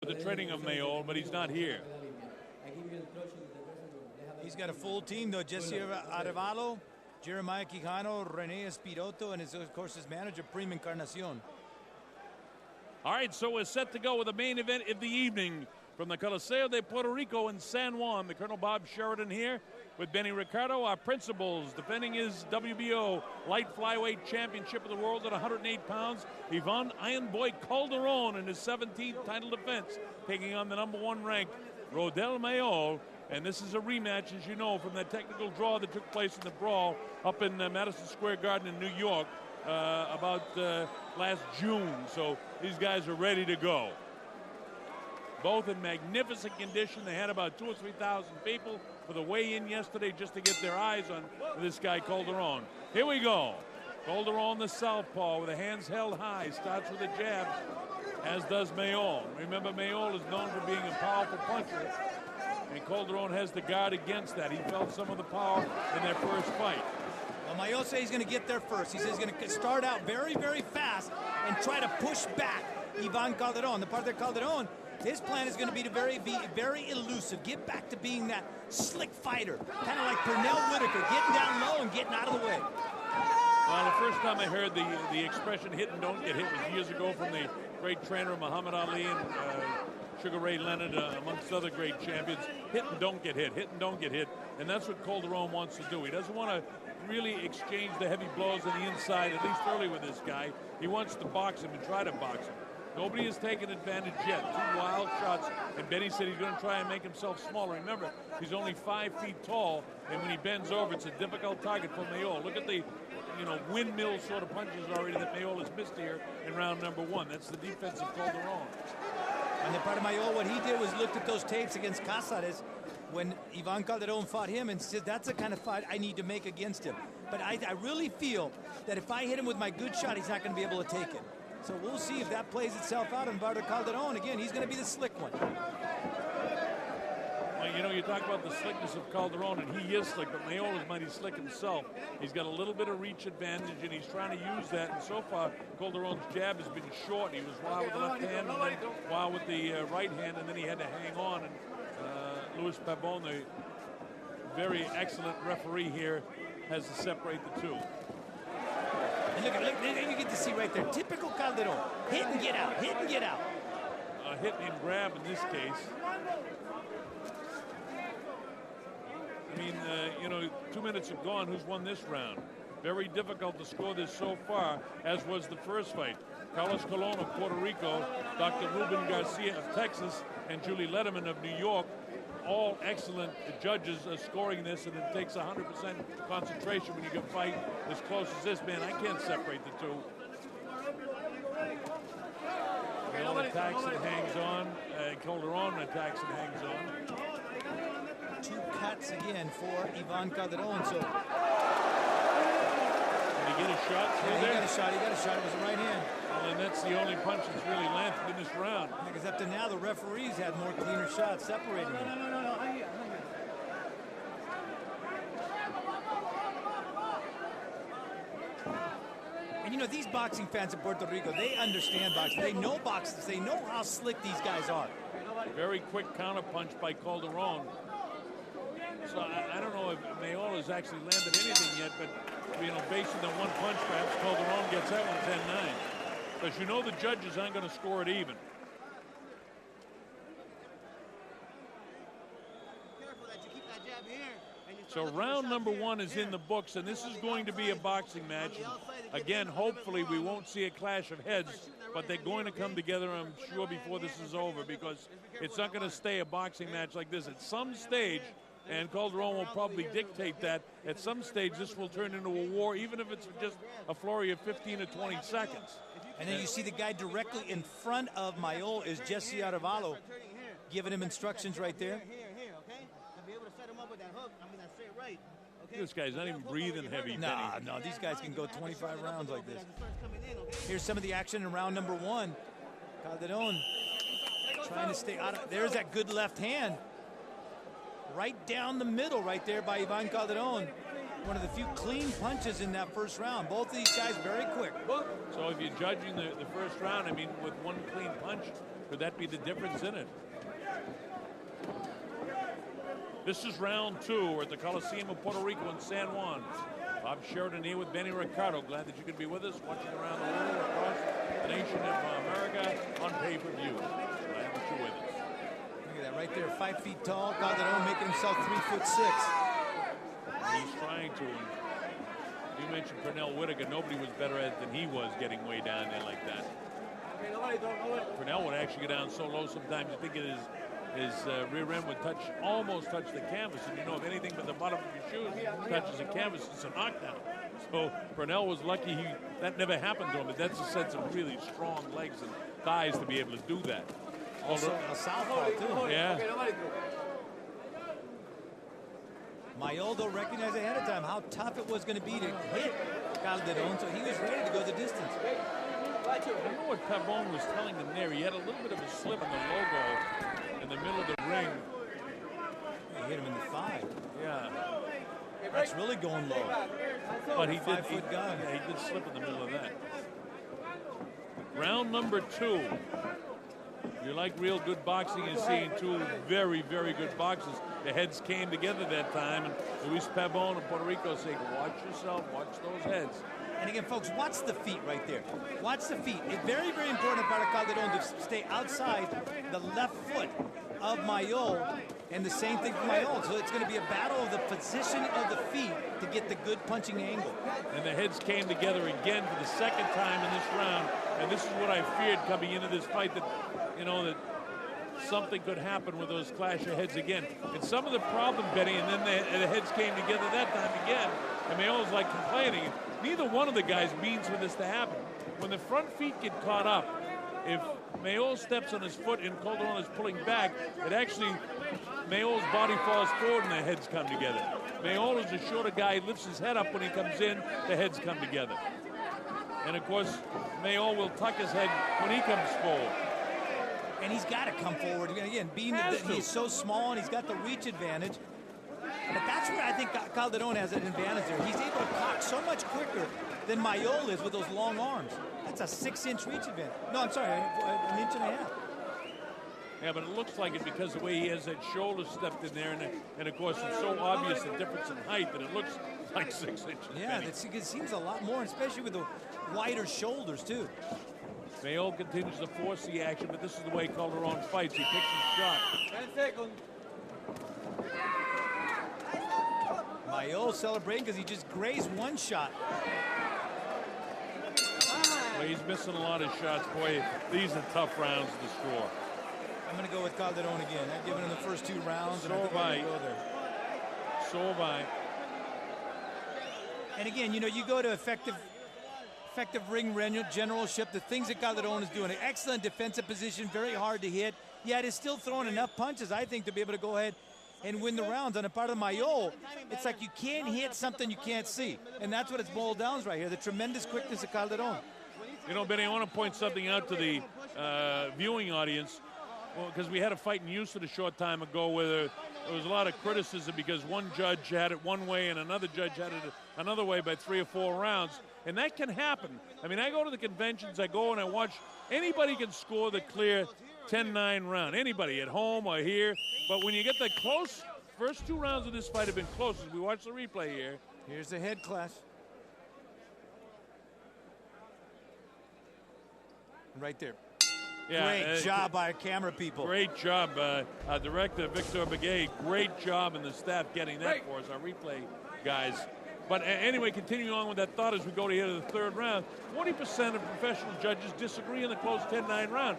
The training of Mayol, but he's not here. He's got a full team though. Jesse Arevalo, Jeremiah Quijano, Rene Espiroto, and of course his manager, Prima Encarnacion. All right, so we're set to go with the main event of the evening from the Coliseo de Puerto Rico in San Juan. The Colonel Bob Sheridan here with Benny Ricardo, our principals, defending his WBO light flyweight championship of the world at 108 pounds. Ivan Iron Boy Calderon in his 17th title defense, taking on the #1 ranked Rodel Mayol. And this is a rematch, as you know, from that technical draw that took place in the brawl up in Madison Square Garden in New York about last June. So these guys are ready to go. Both in magnificent condition. They had about 2,000 or 3,000 people for the weigh-in yesterday just to get their eyes on this guy, Calderon. Here we go. Calderon, the southpaw, with the hands held high, starts with a jab, as does Mayol. Remember, Mayol is known for being a powerful puncher, and Calderon has the guard against that. He felt some of the power in their first fight. Well, Mayol says he's going to get there first. He says he's going to start out very, very fast and try to push back Ivan Calderon. The part of Calderon, his plan is going to be be very elusive, get back to being that slick fighter, kind of like Pernell Whitaker, getting down low and getting out of the way. Well, the first time I heard the expression "hit and don't get hit" was years ago from the great trainer Muhammad Ali and Sugar Ray Leonard, amongst other great champions. Hit and don't get hit, hit and don't get hit, and that's what Calderon wants to do. He doesn't want to really exchange the heavy blows on the inside, at least early with this guy. He wants to box him and try to box him. Nobody has taken advantage yet. 2 wild shots, and Benny said he's going to try and make himself smaller. Remember, he's only 5 feet tall, and when he bends over, it's a difficult target for Mayol. Look at the, windmill sort of punches already that Mayol has missed here in round #1. That's the defense of Calderon. And the part of Mayol, what he did was looked at those tapes against Cáceres when Ivan Calderon fought him and said, that's the kind of fight I need to make against him. But I really feel that if I hit him with my good shot, he's not going to be able to take it. So we'll see if that plays itself out in Bardo Calderon. Again, he's going to be the slick one. Well, you talk about the slickness of Calderon, and he is slick, but Mayol is mighty slick himself. He's got a little bit of reach advantage, and he's trying to use that. And so far, Calderon's jab has been short. He was wild with the left hand, and then wild with the right hand, and then he had to hang on. And Luis Pabon, the very excellent referee here, has to separate the two. And look, you get to see right there, typical Calderon. Hit and get out, hit and get out. Hit and grab in this case. I mean, 2 minutes have gone. Who's won this round? Very difficult to score this so far, as was the first fight. Carlos Colon of Puerto Rico, Dr. Ruben Garcia of Texas, and Julie Lederman of New York, all excellent judges scoring this, and it takes 100% concentration when you can fight as close as this. Man, I can't separate the two. Mayol attacks and hangs on. Calderon attacks and hangs on. 2 cuts again for Ivan Calderon. So, did he get a shot through there? He got a shot. It was a right hand. Well, and that's the only punch that's really landed in this round. Because up to now, the referees had more cleaner shots separating them. And these boxing fans in Puerto Rico, they understand boxing. They know boxers. They know how slick these guys are. Very quick counter punch by Calderon. So I don't know if Mayol has actually landed anything yet, but based on the one punch, perhaps Calderon gets that one 10-9. Because the judges aren't going to score it even. So round #1 is in the books, and this is going to be a boxing match. Again, hopefully we won't see a clash of heads, but they're going to come together, I'm sure, before this is over, because it's not going to stay a boxing match like this. At some stage, and Calderon will probably dictate that, at some stage this will turn into a war, even if it's just a flurry of 15 or 20 seconds. And then you see the guy directly in front of Mayol is Jesse Arevalo, giving him instructions right there. This guy's not even breathing heavy. No, these guys can go 25 rounds like this. Here's some of the action in round #1. Calderon trying to stay out of. There's that good left hand. Right down the middle right there by Ivan Calderon. One of the few clean punches in that first round. Both of these guys very quick. So if you're judging the first round, I mean, with one clean punch, Could that be the difference in it? This is round 2 at the Coliseum of Puerto Rico in San Juan. Bob Sheridan here with Benny Ricardo. Glad that you could be with us, watching around the world, across the nation of America on pay-per-view. Glad that you're with us. Look at that right there, 5 feet tall. Calderon making himself 3'6". He's trying to. You mentioned Pernell Whitaker. Nobody was better at it than he was, getting way down there like that. Pernell would actually go down so low sometimes you think his rear end would almost touch the canvas. And you know, if anything but the bottom of your shoes touches the canvas, it's a knockdown. So Pernell was lucky that never happened to him. But that's a sense of really strong legs and thighs to be able to do that. Also a southpaw too. Yeah. Mayol, though, recognized ahead of time how tough it was going to be to hit Calderon, so he was ready to go the distance. I don't know what Pavone was telling him there. He had a little bit of a slip in the logo in the middle of the ring. He hit him in the thigh. Yeah. That's really going low. But he did. 5-foot gun. Yeah, he did slip in the middle of that. Round number 2. You like real good boxing and seeing 2 very, very good boxers. The heads came together that time, and Luis Pavone of Puerto Rico saying, watch yourself, watch those heads. And again, folks, watch the feet right there. Watch the feet. It's very, very important para Calderon to stay outside the left foot of Mayol, and the same thing for Mayol. So it's going to be a battle of the position of the feet to get the good punching angle. And the heads came together again for the second time in this round, and this is what I feared coming into this fight, that, you know, that something could happen with those clash of heads again. And some of the problem, Benny, and then the heads came together that time again, and Mayol's like complaining. Neither one of the guys means for this to happen. When the front feet get caught up, if Mayol steps on his foot and Calderon is pulling back, it actually, Mayol's body falls forward and the heads come together. Mayol is a shorter guy, lifts his head up when he comes in, the heads come together. And of course, Mayol will tuck his head when he comes forward. And he's got to come forward. Again, being that he's so small and he's got the reach advantage. But that's where I think Calderon has an advantage there. He's able to cock so much quicker than Mayol is with those long arms. That's a 6-inch reach advantage. No, I'm sorry, an inch and a half. Yeah, but it looks like it because the way he has that shoulder stepped in there, and of course it's so obvious the difference in height that it looks like 6 inches. Yeah, it seems a lot more, especially with the wider shoulders too. Mayol continues to force the action, but this is the way Calderon fights. He picks his shot. 10 seconds. Mayol celebrating because he just grazed one shot. Well, he's missing a lot of shots. Boy, these are tough rounds to score. I'm going to go with Calderon again. I've given him the first 2 rounds. So have I. So have I. And again, you know, you go to effective ring generalship, the things that Calderon is doing, an excellent defensive position, very hard to hit, yet is still throwing enough punches, I think, to be able to go ahead and win the rounds. On the part of Mayol, it's like you can't hit something you can't see. And that's what it's boiled down right here, the tremendous quickness of Calderon. You know, Benny, I want to point something out to the viewing audience. Well, because we had a fight in Houston a short time ago where there was a lot of criticism because one judge had it one way and another judge had it another way by 3 or 4 rounds. And that can happen. I mean, I go to the conventions, I go and I watch. Anybody can score the clear 10-9 round. Anybody at home or here. But when you get the close, first 2 rounds of this fight have been close as we watch the replay here. Here's the head clash. Right there. Yeah, great job by our camera people. Great job, Director Victor Begay. Great job, and the staff getting that for us, our replay guys. But anyway, continuing on with that thought as we go to the 3rd round, 40% of professional judges disagree in the close 10-9 round.